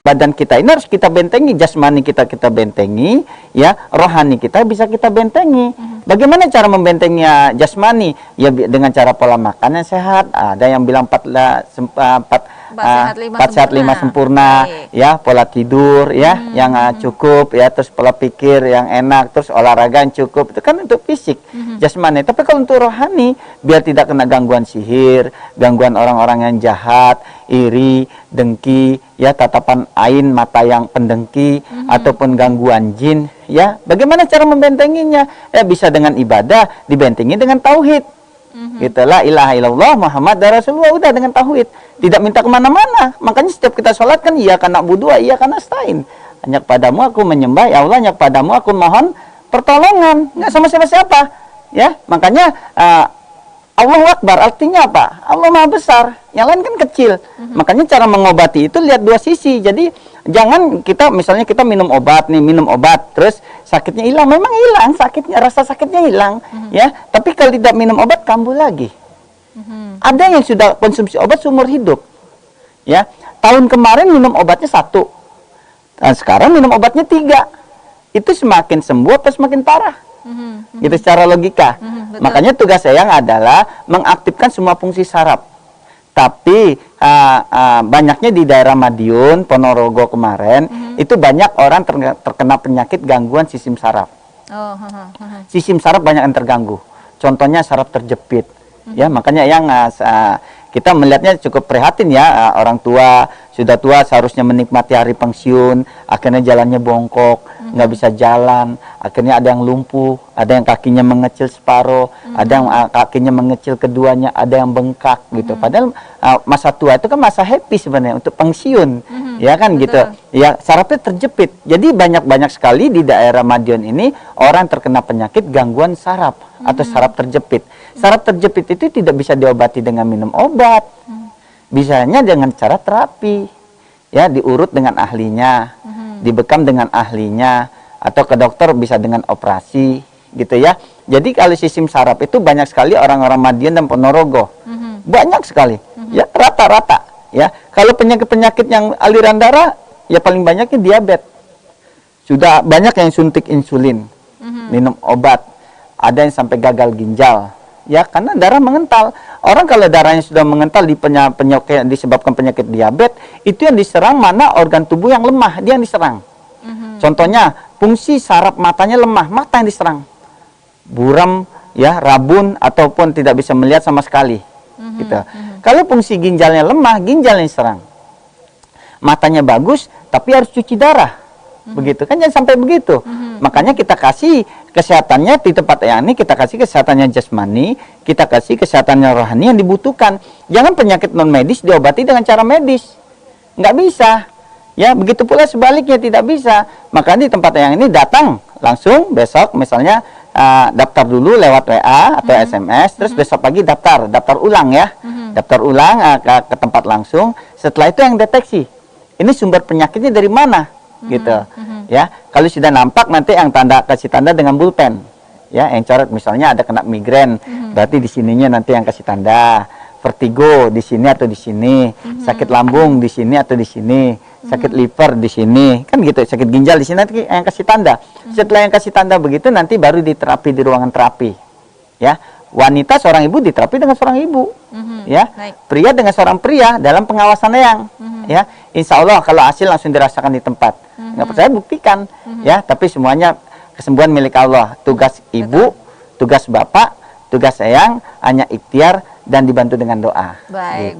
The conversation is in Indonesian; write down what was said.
badan kita ini harus kita bentengi, jasmani kita bentengi, ya, rohani kita bisa kita bentengi. Bagaimana cara membentengi jasmani? Ya dengan cara pola makan yang sehat. Ada yang bilang 4 sehat 5 sempurna, ya, pola tidur ya yang cukup, ya, terus pola pikir yang enak, terus olahraga yang cukup. Itu kan untuk fisik, jasmani. Tapi kalau untuk rohani, biar tidak kena gangguan sihir, gangguan orang-orang yang jahat, iri, dengki, ya, tatapan ain mata yang pendengki, ataupun gangguan jin, ya. Bagaimana cara membentenginya? Ya bisa dengan ibadah, dibentengi dengan tauhid. Gitu, la ilaha illallah Muhammad Rasulullah, udah dengan tauhid. Tidak minta kemana-mana. Makanya setiap kita sholat kan iya karena budu, iya karena stain. Hanya kepadamu aku menyembah, ya Allah, hanya kepadamu aku mohon pertolongan. Nggak sama siapa-siapa. Ya, makanya Allahu Akbar artinya apa? Allah Maha Besar, yang lain kan kecil. Makanya cara mengobati itu lihat dua sisi. Jadi jangan kita, misalnya kita minum obat nih, terus sakitnya hilang, memang hilang sakitnya, rasa sakitnya hilang, ya. Tapi kalau tidak minum obat kambuh lagi. Ada yang sudah konsumsi obat seumur hidup, ya. Tahun kemarin minum obatnya 1, dan sekarang minum obatnya 3. Itu semakin sembuh atau semakin parah? Gitu secara logika. Makanya tugas saya adalah mengaktifkan semua fungsi saraf. Tapi banyaknya di daerah Madiun, Ponorogo kemarin, itu banyak orang terkena penyakit gangguan sistem saraf. Sistem saraf banyak yang terganggu. Contohnya saraf terjepit. Ya, makanya yang kita melihatnya cukup prihatin, ya. Orang tua, sudah tua, seharusnya menikmati hari pensiun, akhirnya jalannya bongkok, nggak bisa jalan, akhirnya ada yang lumpuh, ada yang kakinya mengecil separuh, ada yang kakinya mengecil keduanya, ada yang bengkak gitu. Padahal masa tua itu kan masa happy sebenarnya untuk pensiun, ya kan. Betul. Gitu. Ya, sarafnya terjepit. Jadi banyak sekali di daerah Madiun ini orang terkena penyakit gangguan saraf atau saraf terjepit. Saraf terjepit itu tidak bisa diobati dengan minum obat. Bisanya dengan cara terapi. Ya, diurut dengan ahlinya, dibekam dengan ahlinya, atau ke dokter bisa dengan operasi, gitu ya. Jadi kalau sistem saraf itu banyak sekali orang-orang Madiun dan Ponorogo. Banyak sekali. Ya, rata-rata, ya. Kalau penyakit-penyakit yang aliran darah, ya paling banyaknya diabetes. Sudah banyak yang suntik insulin, minum obat. Ada yang sampai gagal ginjal. Ya, karena darah mengental. Orang kalau darahnya sudah mengental disebabkan penyakit diabetes, itu yang diserang mana organ tubuh yang lemah, dia yang diserang. Contohnya, fungsi saraf matanya lemah, mata yang diserang. Buram, ya, rabun, ataupun tidak bisa melihat sama sekali. Gitu. Kalau fungsi ginjalnya lemah, ginjal yang diserang. Matanya bagus, tapi harus cuci darah. Begitu kan, jangan sampai begitu. Makanya kita kasih kesehatannya di tempat yang ini, kita kasih kesehatannya jasmani, kita kasih kesehatannya rohani yang dibutuhkan. Jangan penyakit non medis diobati dengan cara medis, nggak bisa. Ya, begitu pula sebaliknya tidak bisa. Makanya di tempat yang ini datang langsung besok, misalnya daftar dulu lewat WA atau SMS, terus besok pagi daftar ulang, ya. Daftar ulang ke tempat langsung. Setelah itu yang deteksi, ini sumber penyakitnya dari mana, gitu. Ya, kalau sudah nampak nanti yang kasih tanda dengan bulpen, ya, yang coret, misalnya ada kena migrain, berarti di sininya nanti yang kasih tanda. Vertigo di sini atau di sini, sakit lambung di sini atau di sini, sakit liver di sini, kan gitu, sakit ginjal di sini, nanti yang kasih tanda. Setelah yang kasih tanda begitu, nanti baru diterapi di ruangan terapi. Ya, wanita seorang ibu diterapi dengan seorang ibu, ya. Pria dengan seorang pria dalam pengawasan yang, ya. Insya Allah kalau hasil langsung dirasakan di tempat. Nggak percaya buktikan, ya. Tapi semuanya kesembuhan milik Allah. Tugas ibu, tugas bapak, tugas eyang hanya ikhtiar dan dibantu dengan doa. Baik.